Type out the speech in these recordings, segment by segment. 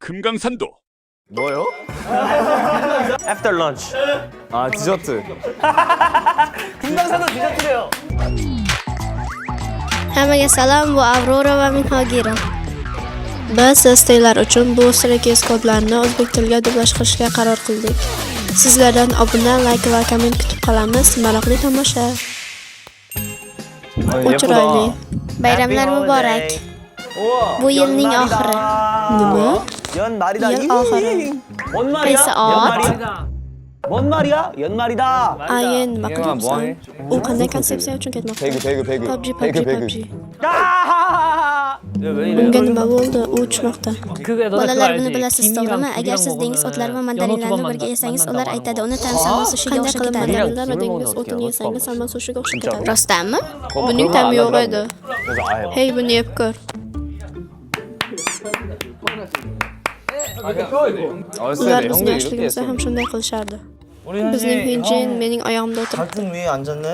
금강산도. 뭐요? After lunch. 아 디저트. 금강산도 디저트래요. Hammaga salom, bu Aurora va men Hogira. Biz sizlar uchun bu Stray kodlarni o'zbek tiliga dublash qilishga qaror qildik. Sizlardan obuna, like va komment kutib qolamiz. Maroqli tomosha. Chiroyli. Bayramlar muborak. Bu yilning oxiri. Nima? 연말이다. Yil oxiri. 뭔 말이야? Qaysi ot? 뭔 말이야? 연말이다. Ayin nima qilyapsan? U qanday konsepsiya uchun ketmoqda? 배그. PUBG. Bunga nima bo'ldi? U uchmoqda. Bolalar buni bilasiz, to'g'rimi? Agar siz dengiz otlari va mandarinlarni birga yesangiz, ular aytadi, uni salmon sushiga o'xshab ketadi. Mandarinlar va dengiz otini yesangiz, salmon sushiga o'xshab ketadi. Rostdanmi? Buning ta'mi yo'q edi. Hey, buni yeb ko'r. Ular bizni yoshligimizda ham shunday qilishardi. Bizning Hyunjin mening oyog'imda o'tiribdi. 가끔 위에 앉았네.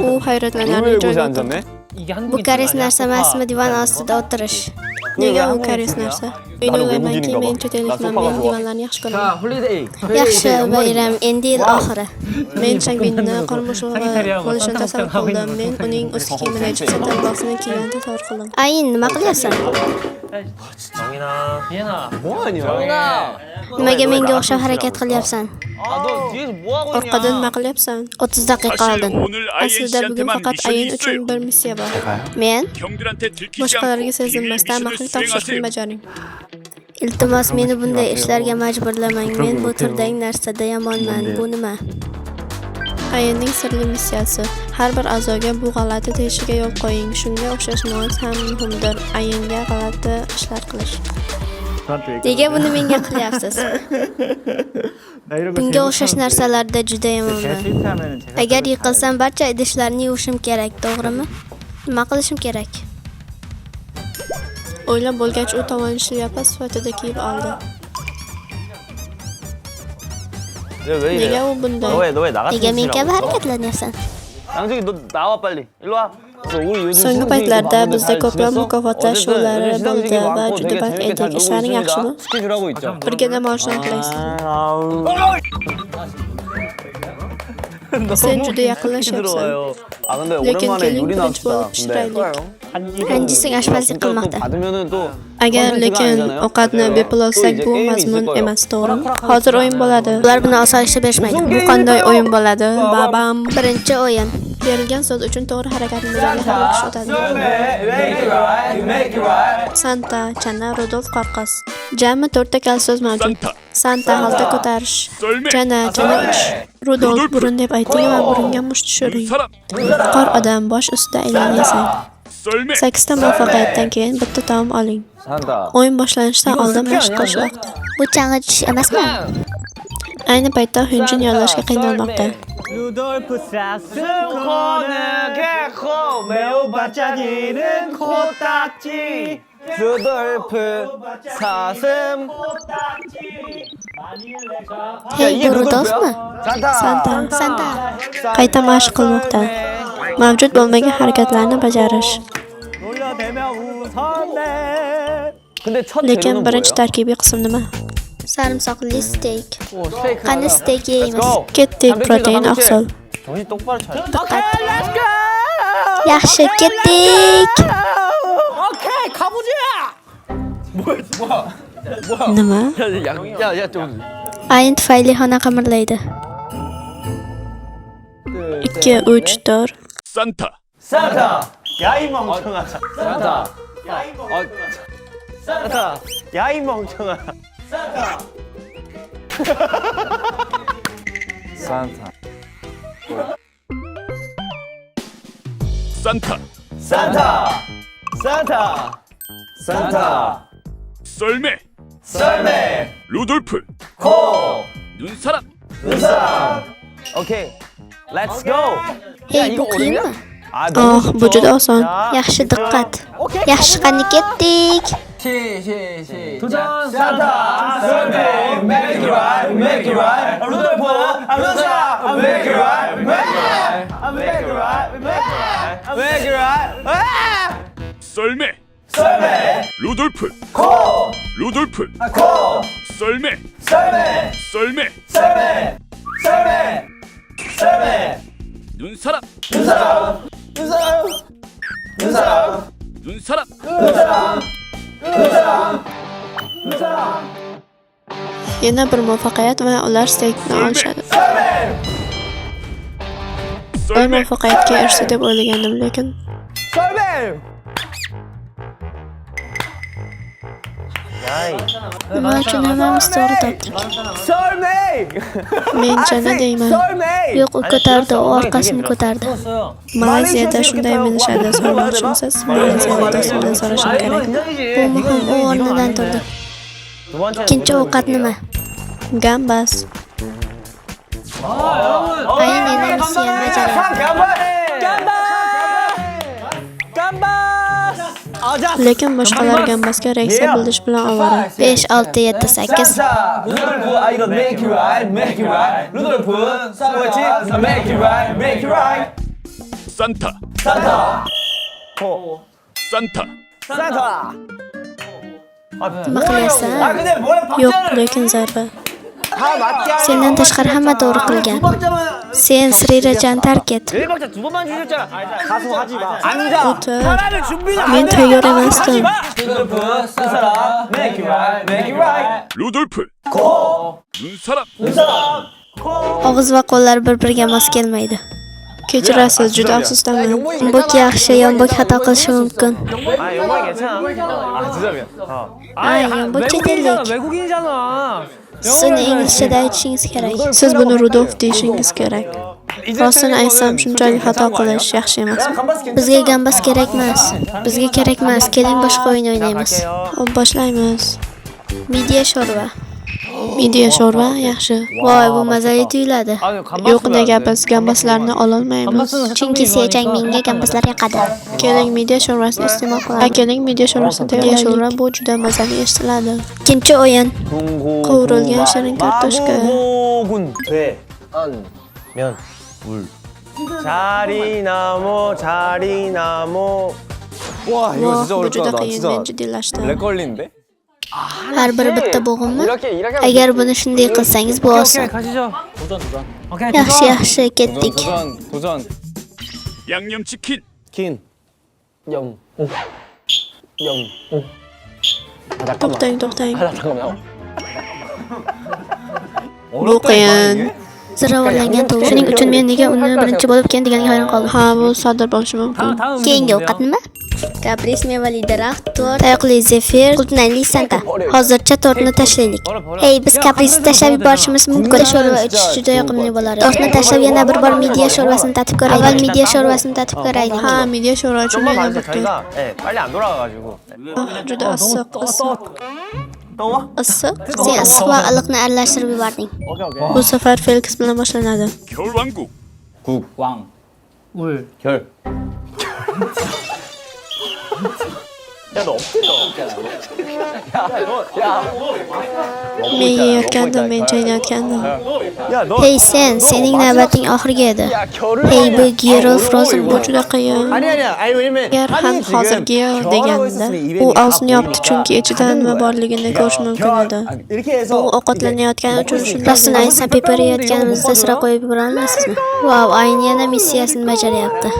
U hayratlanarli joyda o'tiribdi. 앉았네? Bu koreys narsa emasmi, divan ostida o'tirish? Nega u koreys narsa? Men o'ylaymanki, men chet ellikman, men divanlarni yaxshi ko'raman. 홀리데이. Yaxshi bayram, endi yil oxiri. Men Changbinni qormushug'i bo'lishini tasavvur qildim. Men uning eski kiyimini yechib boksini kiyganda tasavvur qildim. Ayin, nima qilyapsan? 정인아. 예나. 뭐하냐? Nimaga menga o'xshab harakat qilyapsan? 너 뒤에서 뭐 하고 Orqadan nima qilyapsan? 30 daqiqa 사실 oldin. 오늘 Aslida bugun INC한테만 faqat 미션이 Ayin uchun 있어요. bir missiya bor. Men 형들한테 들키지 boshqalarga 않고 비밀 sezilmasdan 미션을 maxfiy topshiriqni 수행하세요. bajaring. Iltimos, meni bunday ishlarga majburlamang. Men bu turdagi narsada yomonman. Bu nima? Ayinning sirli missiyasi. Har bir a'zoga bu g'alati deyishiga yo'l qo'ying. Shunga o'xshash noz ham muhimdir. Ayinga g'alati ishlar qilish. Nega buni menga qilyapsiz? Bunga o'xshash narsalarda juda yomonman. Agar yiqilsam, barcha idishlarni yuvishim kerak, to'g'rimi? Nima qilishim kerak? O'ylab bo'lgach, u tovon shlyapa sifatida kiyib oldi. 왜 이래? Nega u bunday? 너왜 나같은 Nega men kabi harakatlanyapsan? 양정이 너 나와 빨리. 일로 와. 우리 요즘 So'nggi paytlarda bizda ko'plab mukofotlashuv bo'ldi va juda band edik. Ishlaring yaxshimi? 스케줄 하고 있죠. Birga dam olishni xohlaysiz. Sen juda yaqinlashyapsan. 아 근데 Lekin 오랜만에 keling, 요리 birinchi bo'lib 나왔다. pishiraylik. Hanjising oshpazlik qilmoqda. 받으면은 또 Agar lekin ovqatni bepul olsak, bu mazmun emas, to'g'rimi? Hozir o'yin bo'ladi. Ular buni osoyishta berishmaydi. Bu qanday o'yin bo'ladi? Babam. Birinchi o'yin. Berilgan so'z uchun to'g'ri harakatni bajargan har bir kishi o'tadi. Santa, Chana, Rudolf, Qorqoz. Jami 4 ta kal so'z mavjud. Santa xalta ko'tarish. Chana uch. Rudolf burun deb ayting va burunga musht tushiring. 사람. Qor odam bosh ustida aylanasang. 썰매. 8 ta muvaffaqiyatdan keyin bitta taom oling. 산다. O'yin boshlanishidan oldin mashq qilishmoqda. Bu chang'itish emasmi? Ayni paytda Hyunjin yollashga qiynalmoqda. 루돌프 사슴 코는 개코 매우 반짝이는 코딱지 루돌프 사슴 Hey, bu Rudolfmi? Santa. Qayta mashq qilmoqda. Mavjud bo'lmagan harakatlarni bajarish. 놀려대며 웃었네 근데 첫 Lekin 재료는 birinchi 뭐예요? tarkibiy qism nima? Sarimsoqli steak. 오, 스테이크 Qani 하자. steak Let's yeymiz. go. Ketdik, protein oqsil. 정신 똑바로 차려 Diqqat. Yaxshi, ketdik. 오케이 가보자 Nima? 야좀 Ayin tufayli xona qimirlaydi. 2, 3, 4. 산타. 산타 야이 멍청아 산타 야이 멍청아 산타 야이 멍청아 산타. 산타. 산타 산타 산타 썰매. 썰매 루돌프. 코 눈사람. 눈사람 오케이 렛츠 고 Hey, bu qiyinmi? 아 Oh, bu juda oson. Yaxshi diqqat. Yaxshi, qani ketdik. 도전 산타 썰매 make it right 루돌프 눈사람 make it right make it right 썰매. 썰매 루돌프. 코 루돌프 썰매 눈사람 눈사람 Yana bir muvaffaqiyat va ular steykni olishadi. Men 썰매 muvaffaqiyatga erishdi deb o'ylagandim, lekin nima uchun hammamiz to'g'ri topdik? Men Jana deyman. Yo'q, u ko'tardi, u orqasini ko'tardi. Malayziyada shunday minishadi. So'ramoqchimisiz? Malayziyada do'stimdan so'rashim kerak. Bu muhim, u o'rnidan turdi. 두 번째는 Ikkinchi ovqat nima? Gambas. Ayin yana missiya bajaryapti. Lekin boshqalar gambasga reaksiya bildirish bilan ovora. 5, 6, 7, 8. 루돌프 아이런 make it right, make it right. 루돌프 뭐였지? make it right, make it right. 산타 산타. 산타 산타. Nima qilyapsan? 근데 뭐야 Yo'q, lekin zarba. 다 맞게 하면 Sendan tashqari hamma to'g'ri qilgan. Sen Srirajani tark et. 1박자 두 번만 주셨잖아. 가수 하지 마. 앉아. O'tir. 사람을 준비를 Men tayyor emasdim. 루돌프 산사람 make it right, make it right. 루돌프 눈사람 Og'iz va qo'llar bir-biriga mos kelmaydi. Kechirasiz, juda afsusdaman. Yombok yaxshi, yombok xato qilishi mumkin. 아 영광이 괜찮아. 아 진짜 미안. Ay, yombok chet ellik. 외국인이잖아. Siz uni inglizchada aytishingiz kerak. Siz buni Rudolf deyishingiz kerak. Rostini aytsam, shunchalik xato qilish yaxshi emas. Bizga gambas kerak emas. Bizga kerak emas. Keling boshqa o'yin o'ynaymiz. Hop, boshlaymiz. Midya sho'rva. Midya sho'rva yaxshi. Voy, bu mazali tuyuladi. Yo'q, nega biz gambaslarni ololmaymiz? Chunki Sechang menga gambaslar yoqadi. Keling midya sho'rvasini iste'mol qilamiz. Keling midya sho'rvasini tayyorlaylik. Sho'rva bu juda mazali eshitiladi. Ikkinchi o'yin. Qovurilgan shirin kartoshka. 동고군 면 물. 자리나무 자리나무. 와 이거 Voh, 진짜 bu juda 어렵다. 나 qiyin, 진짜 men jiddiylashdim. 렉 걸리는데? Har biri bitta bo'g'inmi? 이렇게 Agar buni shunday qilsangiz bu oson. 가시죠. 오케이. Yaxshi, yaxshi, ketdik. 도전. 양념치킨 킨. 영. 오. 영. 오. 아 잠깐만. To'xtang. 아 잠깐만. Bu qiyin. Ziravorlangan tovuq. Shuning uchun men nega uni birinchi bo'lib keyin deganiga hayron qoldim. Ha, bu sodir bo'lishi mumkin. Keyingi ovqat nima? Kapris mevali daraxt, tort, tayoqli zefir, qultnali santa. Hozircha tortni tashlaylik. Hey, biz kaprisni tashlab yuborishimiz mumkin. Sho'rva ichish juda yoqimli bo'lar. Tortni tashlab yana bir bor midya sho'rvasini tatib ko'raylik. Avval midya sho'rvasini tatib ko'raylik. Ha, midya sho'rva uchun 좀만 yana 봐주세요. bir tur. 저희가 예, 빨리 안 돌아가가지고. Juda issiq. 더워? Issiq. Sen issiq va iliqni aralashtirib yubording. 오케이 오케이. Bu safar Felix bilan boshlanadi. 겨울왕국 국. 결. 야너 엎드려. Men yeyotgandim, men chaynayotgandim. 야 너. Hey sen, sening navbating oxirgi edi. 야 결을. Hey bu Gerol Frozen bu juda qiyin. 아니야. 아니 왜냐면 Agar ham hozirgi deganda u og'zini yopdi chunki ichida nima borligini ko'rish mumkin edi. 이렇게 해서 U ovqatlanayotgani uchun shunday. Rostini aytsam, pepper yeyotganimizda sira qo'yib yubora olmaysizmi? Wow, Ayn yana missiyasini bajaryapti.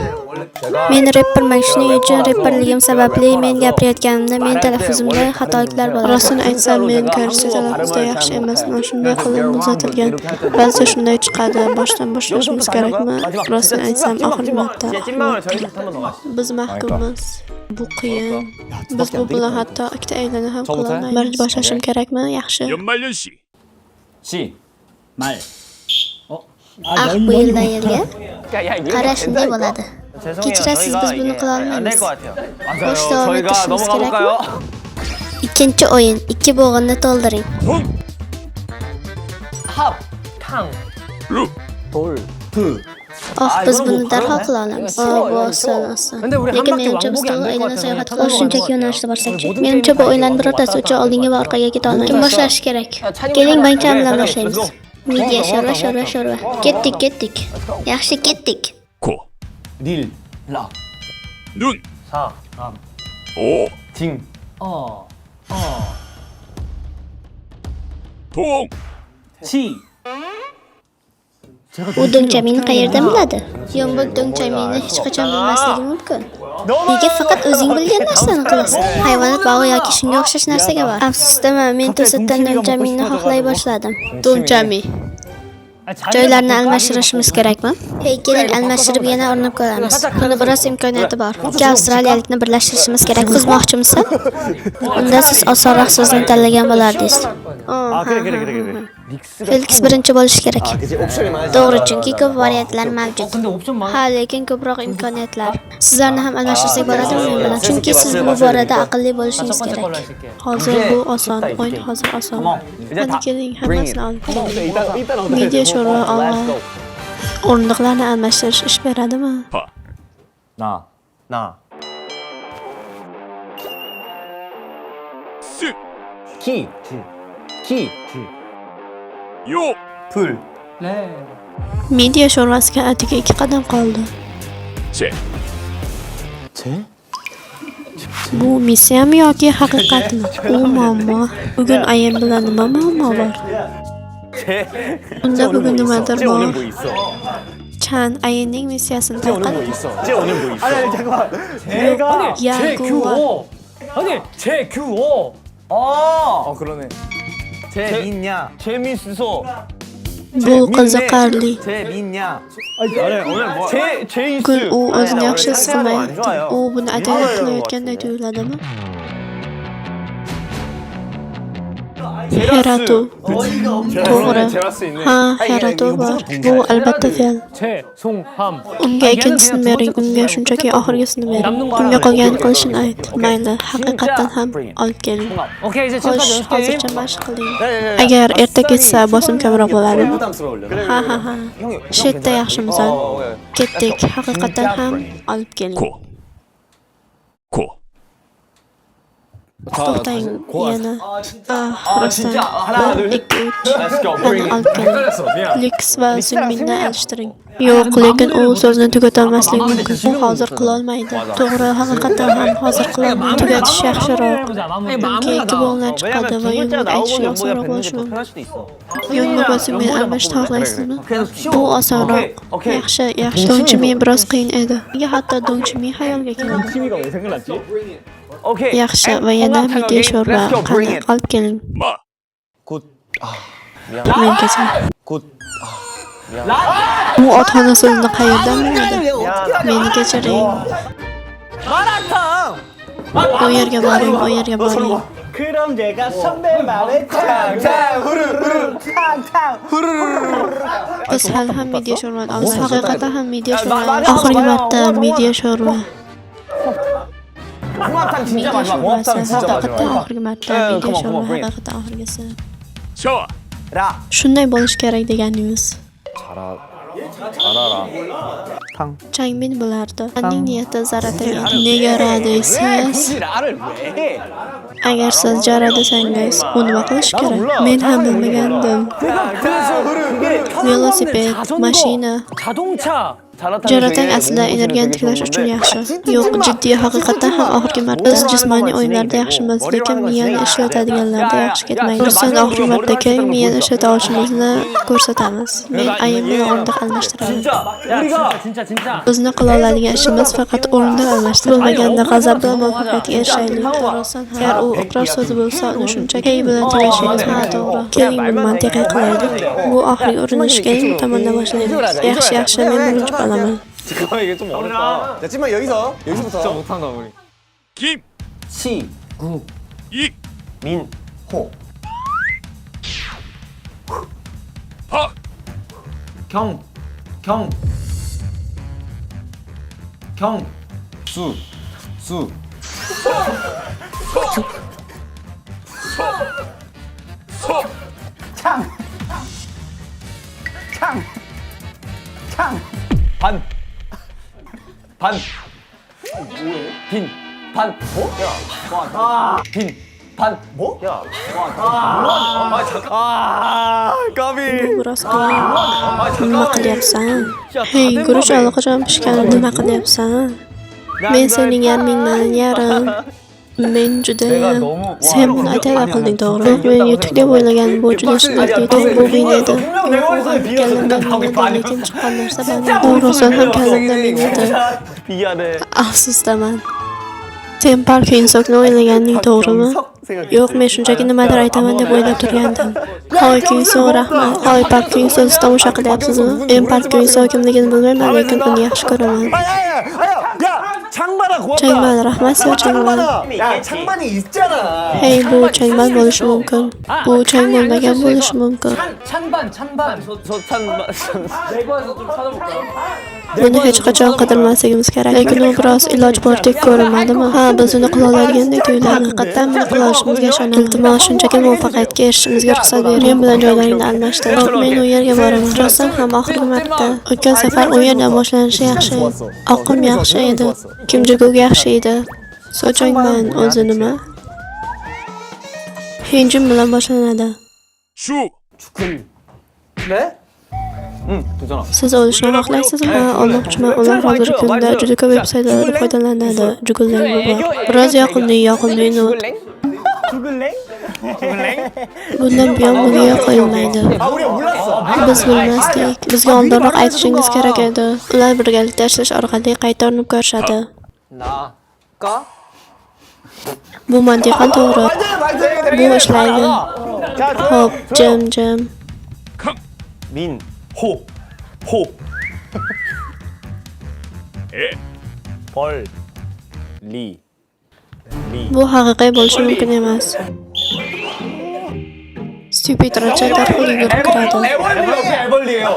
Men rapperman, shuning uchun rapperligim sababli men gapirayotganimda men talaffuzimda xatoliklar bor. Rostini aytsam, men ko'rishda talaffuzda yaxshi emasman. Shunday qilib uzatilgan. Ba'zida shunday chiqadi. Boshdan boshlashimiz kerakmi? Rostini aytsam, oxirgi marta. 찐망을 저희 한번 더 가시죠. Biz mahkummiz. Bu qiyin. Biz bu bilan hatto ikkita aylana ham qilolmaymiz. Birinchi boshlashim kerakmi? Yaxshi. 연말연시 시. 말. Ah, bu yildan yilga 야 이거 qara shunday bo'ladi. 죄송해요. Kechirasiz, biz buni qila 안될 olmaymiz. 것 같아요. Bosh davom 저희가 ettirishimiz 넘어가 kerakmi? 볼까요? Ikkinchi o'yin. 2 bo'g'inni to'ldiring. 동 합, 탕, 루 돌. Oh, biz buni darhol qila olamiz. Bu oson. 근데 우리 한 Lekin 바퀴 menimcha biz 왕복이 to'g'ri 안될것 aylana 같아서 sayohat 그냥 qilish shunchaki yo'nalishda borsak-chi. Menimcha bu o'yinlarning birortasi uchun oldinga va orqaga keta olmaymiz. Kim boshlashi kerak? Keling, bankam bilan boshlaymiz. Midya sho'rva. Ketdik. Yaxshi, ketdik. 고 릴, 락, 눈 사, 오 징, 동 치. U Dongchamini qayerdan biladi? Yo'mbek Dongchamini hech qachon bilmasligi mumkin. Nega faqat o'zing bilgan narsani qilasan? Hayvonot bog'i yoki shunga o'xshash narsaga bor. Afsusda, men to'satdan Dongchamini xohlay boshladim. Dongchami. Joylarni almashtirishimiz kerakmi? Hey, keling almashtirib yana urinib ko'ramiz. Buni biroz imkoniyati bor. Ikki avstraliyalikni birlashtirishimiz kerak. Qizmoqchimisan? Unda siz osonroq so'zni tanlagan bo'lardingiz. Felix birinchi bo'lishi kerak. To'g'ri, chunki ko'p variantlar mavjud. Ha, lekin ko'proq imkoniyatlar. Sizlarni ham almashtirsak bo'ladimi men bilan? Chunki siz bu borada aqlli bo'lishingiz kerak. Hozir bu oson, o'yin hozir oson. Hadi keling, hammasini olib keling. Media sho'rva o'rindiqlarni almashtirish ish beradimi? 파 나. 스 키. 요 불. Media sho'rvasiga atigi 2 qadam qoldi. 제 Bu missiyami yoki haqiqatmi? U muammo. Bugun ayam bilan nima muammo bor? Unda bugun nimadir 쟤 오늘 bor. 뭐 있어? Chan ayinning missiyasini 쟤 오늘 tarqatdi. 뭐 있어? 쟤 오늘 뭐 있어? 잠깐만. 제가 Yaguar. 아니 제9호 그러네. 재밌냐? 재밌어. Bu qiziqarli. 재밌냐? 오늘 뭐? 제이스. Bugun u o'zini yaxshi his qilmayapti. U buni adolat qilayotganday tuyuladimi? Herato. To'g'ri. Ha, Herato bor. Bu albatta fe'l. 최송함 Unga ikkinchisini bering, unga shunchaki oxirgisini bering. Unga qolganini qilishini ayt. Mayli, haqiqatdan ham olib keling. 오케이 이제 Xo'sh, 지금까지 연습 게임 hozircha mashq qiling. Agar erta ketsa, bosim kamroq bo'ladimi? 부담스러우려나? Ha. Shu yerda yaxshimisan. Ketdik, haqiqatdan ham olib keling. 고 To'xtang yana. Rostdan. 하나, 둘, 1, 2, 3. Let's go. Qani olib keling. Lix va Zimminni alishtiring. Yo'q, lekin u so'zni tugatolmasligi mumkin. U hozir qilolmaydi. To'g'ri, haqiqatan ham hozir qilolmaydi. Tugatish yaxshiroq. Balki 2 bo'llar chiqadi va yonga aytishni osonroq bo'lishi mumkin. Yonga va Zimminni almashni xohlaysizmi? Bu osonroq. Yaxshi. Dongchimi biroz qiyin edi. Nega hatto Dongchimi xayolga keldi? 키미가 왜 생각났지? 오케이. Yaxshi va yana midye sho'rva. Qani olib keling. 마 굿. Mengacha. 굿. U otxona so'zini qayerdan biladi? Meni kechiring. 마라탕. U yerga boring, u yerga boring. 그럼 제가 선배 말에 탕탕 후루루 탕탕 후루루. Biz hali ham midye sho'rva olamiz. Haqiqatan ham midye sho'rva. Oxirgi marta midye sho'rva. 홍합탕 진짜 Midye 마지막. 홍합탕 sho'rvasi 진짜 haqiqatan 마지막. oxirgi marta. Midye sho'rva haqiqatan oxirgisi. 샤와 라. Shunday bo'lish kerak deganingiz. 잘하라. Changmin bo'lardi. Uning niyati zarar tegadi. Nega ra deysiz? 라를 왜 해? Agar siz jara desangiz, u nima qilish kerak? Men ham bilmagandim. Velosiped, mashina. 자동차 Jaratang aslida energiyani tiklash uchun yaxshi. Yo'q, jiddiy haqiqatan ham oxirgi marta biz jismoniy o'yinlarda yaxshimiz, lekin miyani ishlatadiganlarda yaxshi ketmaydi. Bizdan oxirgi marta keling miyani ishlata olishimizni ko'rsatamiz. Men ayam bilan o'rindiq almashtiraman. 진짜 우리가 진짜 Bizni qila oladigan ishimiz faqat o'rindiq almashtirish. Bo'lmaganda g'azab bilan muvaffaqiyatga erishaylik. Rostdan ham. Agar u iqror so'zi bo'lsa, uni shunchaki hey bilan tugashingiz ha to'g'ri. Keling buni mantiqiy qilaylik. Bu oxirgi urinish keling tomondan boshlaylik. Yaxshi, men birinchi bo'laman. 잠깐만 이게 좀 어렵다. 야, 찜만 여기서부터. 진짜 못한다 우리. 김 치. 이 민. 호. 파 경. 경. 수. 소 창. 반. 빈. 반. 뭐? 야. 빈. 반. 뭐? 야. 까비. Biroz qiyin. Nima qilyapsan? Hey, guruch allaqachon pishgan. Nima qilyapsan? Men sening yarmingman, yarim. Men juda sen buni aytaylar qilding to'g'ri. Men yutuq deb o'ylaganim bu juda shiddatli yutuq. Bu men edi. Lekin chiqqan narsa to'g'risi ham kallamda men edi. Afsusdaman. Sen Park Hyun-sokni o'ylaganing to'g'rimi? Yo'q, men shunchaki nimadir aytaman deb o'ylab turgandim. Hoy Kyun-sok, rahmat. Hoy Park Kyun-sok, tomosha qilyapsizmi? Men Park Kyun-sok kimligini bilmayman, lekin uni yaxshi ko'raman. Changman, rahmat sizga Changman. 창반이 있잖아. Hey, bu Changman bo'lishi mumkin. Bu Chang bo'lmagan bo'lishi mumkin. Buni hech qachon qidirmasligimiz kerak. Lekin u biroz iloj bordek ko'rinmadimi? Ha, biz uni qila oladiganday tuyuladi. Haqiqatdan buni qila olishimizga ishonaman. Iltimos, shunchaki muvaffaqiyatga erishishimizga ruxsat bering. Men bilan joylaringni almashtir. Hop, men u yerga boraman. Rostdan ham oxirgi marta. O'tgan safar u yerdan boshlanishi yaxshi. Oqim yaxshi edi. Kim Ji-guk yaxshi edi. So Changman o'zi nima? Hyunjin bilan boshlanadi. 슈 네? 응, 되잖아. Siz olishni xohlaysizmi? Ha, olmoqchiman. Ular hozirgi kunda juda ko'p veb-saytlardan foydalanadi. Jugullang bu. Biroz yoqimli not. Bundan buyon bunga yo'l qo'yilmaydi. 아, 우리가 몰랐어. Biz bilmasdik. Bizga oldinroq aytishingiz kerak edi. Ular birgalikda ishlash orqali qayta urinib ko'rishadi. Bu mantiqan to'g'ri. Bu ishlaydi. Hop, jim. 민, 호. 에 벌, 리. Bu haqiqiy bo'lishi mumkin emas. Stupid Rachel darhol yugurib kiradi. 애벌리예요.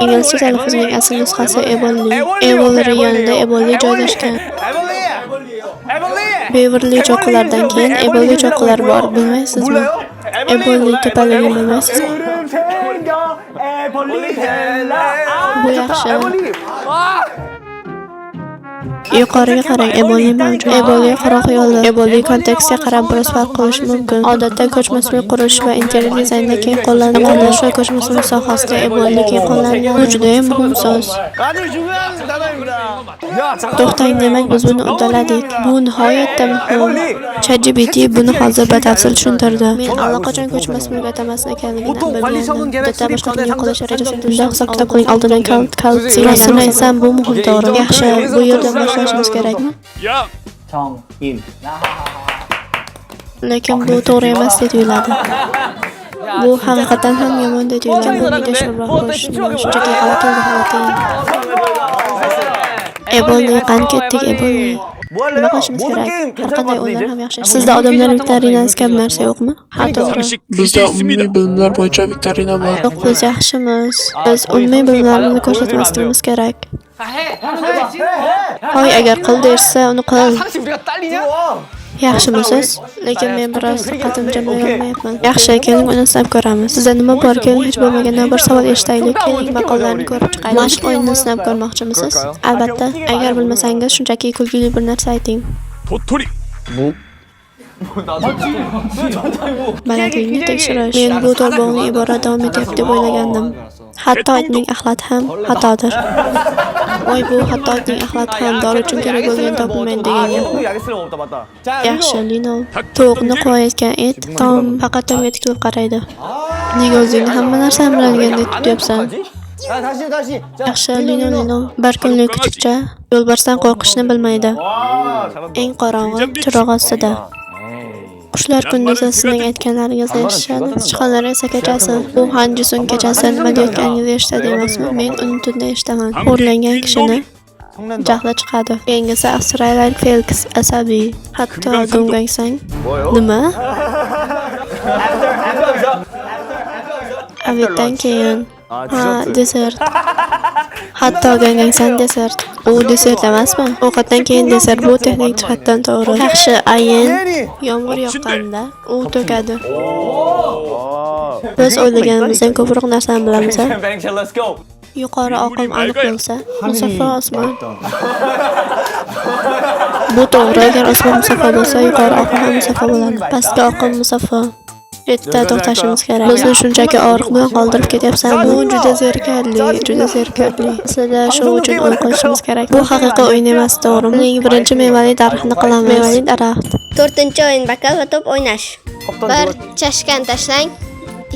Ingliz talaffuzining asl nusxasi Ebolli. Ebolli yonida Ebolli joylashgan. Beverly cho'qqilaridan keyin Ebolli cho'qqilari bor, bilmaysizmi? Ebolli tepaligini bilmaysizmi? Bu yaxshi. Yuqoriga qarang, Ebolli mavjud. Ebolli qora xiyolli. Ebolli kontekstga qarab biroz farq qilishi mumkin. Odatda ko'chmas mulk qurish va interior dizaynda keng qo'llaniladi. Va ko'chmas mulk sohasida Ebolli keng qo'llaniladi. Bu juda ham muhim so'z. To'xtang, demak biz buni uddaladik. Bu nihoyatda muhim. ChatGPT buni hozir batafsil tushuntirdi. Men allaqachon ko'chmas mulk atamasini ekanligini bilmadim. Odatda boshqa tilga qolish rejasini tuzda hisob kitob qiling. Oldindan kalsiy. Rostini aytsam, bu muhim to'g'ri. Yaxshi, bu yerda boshlashimiz kerakmi? 양 정인. Lekin bu to'g'ri emas deb tuyuladi. Bu haqiqatan ham yomon deb tuyuladi. Bu videoda shunroq bo'lishini shunchaki g'alati holatda. Ebolli qani ketdik, Ebolli. Nima qilishimiz kerak? Har qanday o'yinlar ham yaxshi. Sizda odamlar viktorinasi kabi narsa yo'qmi? Ha, to'g'ri. 상식 Bizda umumiy bilimlar bo'yicha viktorina bor. Yo'q, biz yaxshimiz. Biz umumiy bilimlarimizni ko'rsatmasligimiz kerak. Hoy, agar qil dersa, uni qil. Yaxshimisiz? Lekin men biroz diqqatim jamlay olmayapman. Yaxshi, keling uni sinab ko'ramiz. Sizda nima bor? Keling, hech bo'lmaganda bir savol eshitaylik. Keling, maqollarni ko'rib chiqaylik. Mashq o'yinini sinab ko'rmoqchimisiz? Albatta. Agar bilmasangiz, shunchaki kulgili bir narsa ayting. 도토리 Balandlikni tekshirish. Men bu to'lbovni ibora davom etyapti deb o'ylagandim. Hatto itning axlati ham xatodir. Voy, bu hatto itning axlati ham dori uchun kerak bo'lgan topilmaydi degan gap. 야기스는 없다 맞다. Yaxshi, Lino. Tovuqni quvayotgan it Tom faqat tomga tikilib qaraydi. Nega o'zingni hamma narsani biladigandek tutyapsan? 자, 다시. 자, Yaxshi, Lino. Bir kunlik kuchukcha yo'lbarsdan qo'rqishni bilmaydi. Eng qorong'i chiroq ostida. Qushlar kunduzi sizning aytganlaringizni eshitishadi. Sichqonlar esa kechasi. Bu Han Ji-sung kechasi nima deyotganingizni eshitadi emasmi? Men uni tunda eshitaman. O'rlangan kishini jahli chiqadi. Keyingisi avstraliyalik Felix asabiy. Hatto Gungangsang. Nima? Aviddan keyin. Ha, desert. Hatto Gungangsang desert. U desert emasmi? Ovqatdan keyin desert bu texnik jihatdan to'g'ri. Yaxshi, ayin. Yomg'ir yoqqanda u to'kadi. Biz o'ylaganimizdan ko'proq narsani bilamiz. let's go. Yuqori oqim aniq bo'lsa, musaffo osmon. Bu to'g'ri. Agar osmon musaffo bo'lsa, yuqori oqim ham musaffo bo'ladi. Pastki oqim musaffo. Yerda to'xtashimiz kerak. Bizni shunchaki og'riq bilan qoldirib ketyapsan. Bu juda zerikarli, juda zerikarli. Aslida shu uchun o'yin qilishimiz kerak. Bu haqiqiy o'yin emas, to'g'rimi? Uning birinchi mevali tarixini qilamiz. Mevali daraxt. 4-o'yin bakal va to'p o'ynash. 1 chashkan tashlang.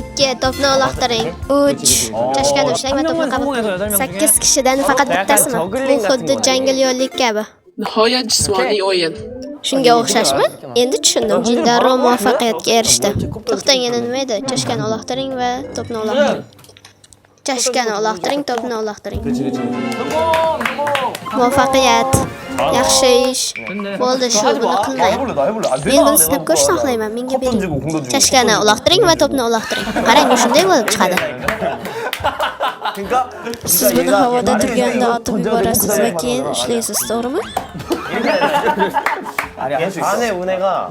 2 to'pni uloqtiring. 3 chashkan tashlang va to'pni qabul qiling. 8 kishidan faqat bittasimi? Bu xuddi jangil yo'llik kabi. Nihoyat jismoniy o'yin. Shunga o'xshashmi? Endi tushundim. Darrov muvaffaqiyatga erishdi. To'xtang, yana nima edi? Chashkani uloqtiring va to'pni uloqtiring. Chashkani uloqtiring, to'pni uloqtiring. Muvaffaqiyat. Yaxshi ish. Bo'ldi, shu buni qilmang. Men buni sinab ko'rishni xohlayman. Menga bering. Chashkani uloqtiring va to'pni uloqtiring. Qarang, shunday bo'lib chiqadi. Siz buni havoda turganda otib yuborasiz va keyin ushlaysiz, to'g'rimi? 안에 은혜가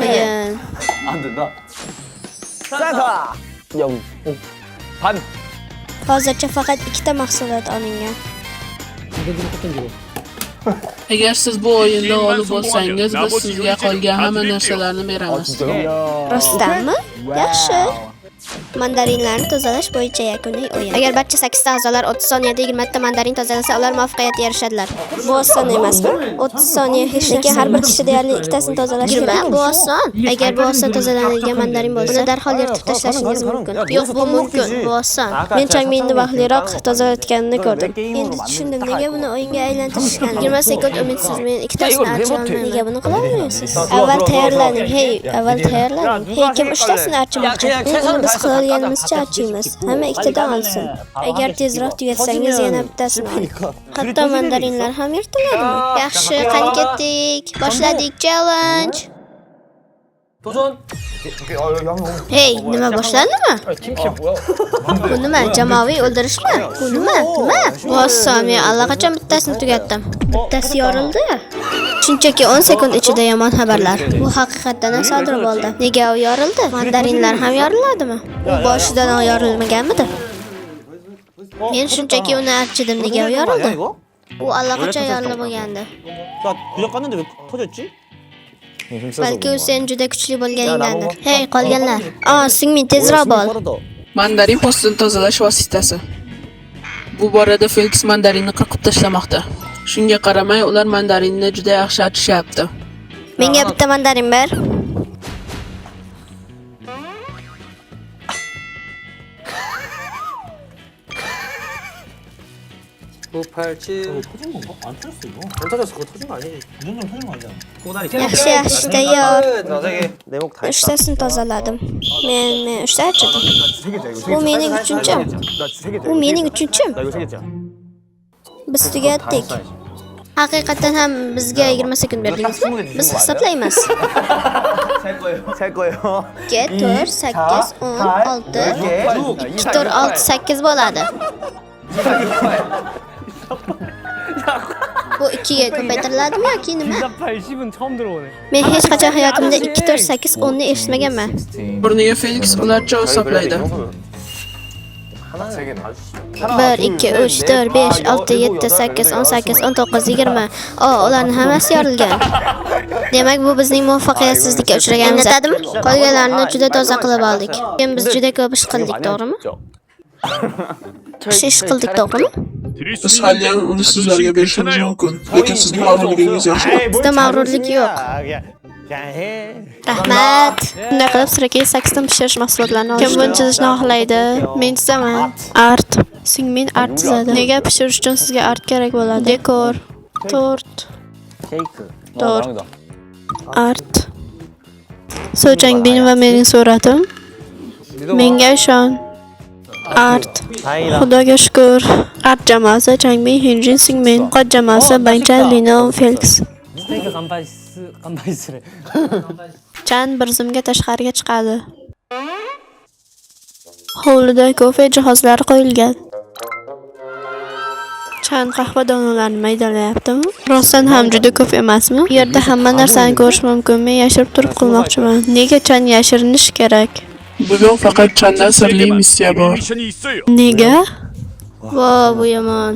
Qiyin. 안 된다. 센터. 여기. 반. Hozircha faqat 2 ta mahsulot olingan. Agar siz bu o'yinda g'olib bo'lsangiz, biz sizga qolgan hamma narsalarni beramiz. Rostdanmi? Yaxshi. Mandarinlarni tozalash bo'yicha yakuniy o'yin. Agar barcha 8 ta a'zolar 30 soniyada 20 ta mandarin tozalasa, ular muvaffaqiyatga erishadilar. Bu oson emasmi? 30 soniya hech narsa. Har bir kishi deyarli 2 tasini tozalashi kerak. Bu oson. Agar bu oson tozalanadigan mandarin bo'lsa, uni darhol yirtib tashlashingiz mumkin. Yo'q, bu mumkin. Bu oson. Men Changminni vaqtliroq tozalayotganini ko'rdim. Endi tushundim, nega buni o'yinga aylantirishgan. 20 sekund umidsiz men 2 tasini archiyolmayman. Nega buni qila olmaysiz? Avval tayyorlaning. Hey, avval tayyorlaning. Hey, kim 3 tasini archimoqchi? Biz qilganimizcha archiymiz. Hamma 2 tadan olsin. Agar tezroq tugatsangiz yana bittasini oling. Hatto mandarinlar ham yirtiladimi? Yaxshi, qani ketdik. Boshladik challenge. 도전. Hey, nima boshlandimi? Bu nima? Jamoaviy o'ldirishmi? Bu nima? Nima? Bu oson, men allaqachon bittasini tugatdim. Bittasi yorildi. Shunchaki 10 sekund ichida yomon xabarlar. Bu haqiqatdan ham sodir bo'ldi. Nega u yorildi? Mandarinlar ham yoriladimi? U boshidan yorilmaganmidi? Men shunchaki uni archidim. Nega u yorildi? U allaqachon yorilib bo'lgandi. 나 부적 갔는데 왜 터졌지? Balki u sen juda kuchli bo'lganingdandir. Hey, qolganlar. Singmin, tezroq bo'l. Mandarin postini tozalash vositasi. Bu borada Felix mandarinni qirqib tashlamoqda. Shunga qaramay, ular mandarinni juda yaxshi archishyapti. Menga bitta mandarin ber. 안 터졌어. 그거 터진 거 아니지? 이 정도면 터진 거 아니야? Yaxshi, yaxshi, tayyor. 나중에 내목 다 3tasini tozaladim. Men 3ta archidim. Bu mening uchinchim. Bu mening uchinchim. 나 이거 세 개째야. Biz tugatdik. Haqiqatan ham bizga 20 sekund berdingizmi? Biz hisoblaymiz. 살 거예요. 2, 4, 8, 10, 6, 2, 4, 6, 8 bo'ladi. Bu 2ga ko'paytiriladimi yoki nima? 80은 처음 들어오네. Men hech qachon hayotimda 2, 4, 8, 10 ni eshitmaganman. Burniga Felix ularcha hisoblaydi. 1, 2, 3, 4, 5, 6, 7, 8, 18, 19, 20. Ularning hammasi yorilgan. Demak, bu bizning muvaffaqiyatsizlikka uchraganimiz. Anglatadimi? Qolganlarini juda toza qilib oldik. Keyin biz juda ko'p ish qildik, to'g'rimi? Ish qildik, to'g'rimi? Biz haliyam uni sizlarga berishimiz mumkin. Lekin sizning mag'rurligingiz yaxshi. Bizda mag'rurlik yo'q. Rahmat. Bunday qilib Siraki 8 ta pishirish mahsulotlarini olishdi. Kim buni chizishni xohlaydi? Men chizaman. Art. Singmin art chizadi. Nega pishirish uchun sizga art kerak bo'ladi? Dekor, tort, 케이크. Tort. 망이다. art. So Changbin va mening suratim. Menga ishon. Art. Xudoga shukr. Art jamoasi Changbin, Hinjin, Singmin. Qod jamoasi Bangchan, Lino, Felix. 스테이크 간바이스래. Chan bir zumga tashqariga chiqadi. Hovlida kofe jihozlari qo'yilgan. Chan qahva donalarini maydalayaptimi? Rostdan ham juda ko'p emasmi? Bu yerda hamma narsani ko'rish mumkin. Men yashirib turib qilmoqchiman. Nega Chan yashirinish kerak? Bugun faqat Chandan sirli missiya bor. 미션이 있어요. Nega? Bu yomon.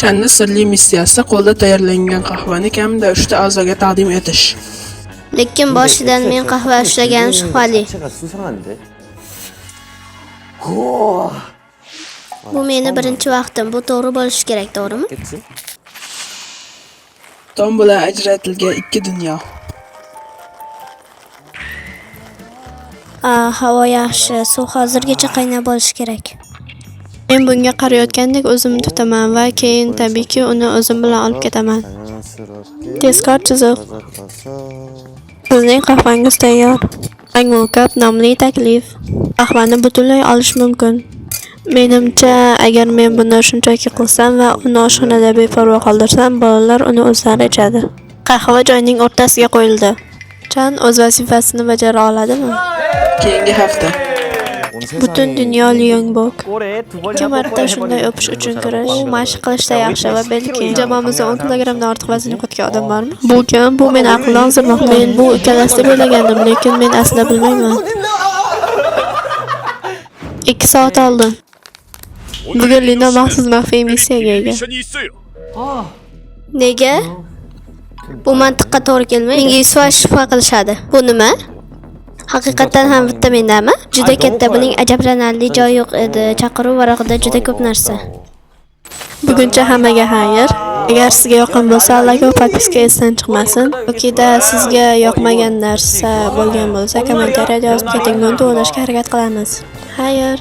Channing sirli missiyasi qo'lda tayyorlangan qahvani kamida 3 ta a'zoga taqdim etish. Lekin boshidan men qahva ushlaganim shubhali. 자체가 수상한데. Bu meni birinchi vaqtim. Bu to'g'ri bo'lishi kerak, to'g'rimi? 겠지? Tom bilan ajratilgan ikki dunyo. Havo yaxshi. Suv hozirgacha qaynab bo'lishi kerak. Men bunga qarayotgandek o'zimni tutaman va keyin tabiiyki uni o'zim bilan olib ketaman. 자연스럽게 Tezkor chiziq. 가져가서 Sizning qahvangiz tayyor. Angul kap nomli taklif. Qahvani butunlay olish mumkin. Menimcha, agar men buni shunchaki qilsam va uni oshxonada beparvo qoldirsam, bolalar uni o'zlari ichadi. Qahva joyning o'rtasiga qo'yildi. Chan o'z vazifasini bajara oladimi? Keyingi hafta. Butun dunyo Lyongbok. 꼬레 두 번이나 Ikki marta shunday o'pish uchun kurash. U mashq qilishda yaxshi va balki jamoamizda 10 kilogramdan ortiq vazn yo'qotgan odam bormi? Bu kim? Bu men aqldan ozroq. Men bu ikkalasi deb o'ylagandim, lekin men aslida bilmayman. 2 soat oldin. Bugun Lino maxsus maxfiy missiyaga ega. 미션이 있어요. Nega? Bu mantiqqa to'g'ri kelmaydi. Menga yusva shubha qilishadi. Bu nima? Haqiqatan ham vitamindami? Juda katta, buning ajablanarli joyi yo'q edi. Chaqiruv varag'ida juda ko'p narsa. Buguncha hammaga xayr. Agar sizga yoqqan bo'lsa, like va podpiska esdan chiqmasin. Yokida sizga yoqmagan narsa bo'lgan bo'lsa, kommentariyada yozib keting, buni to'g'rilashga harakat qilamiz. Xayr.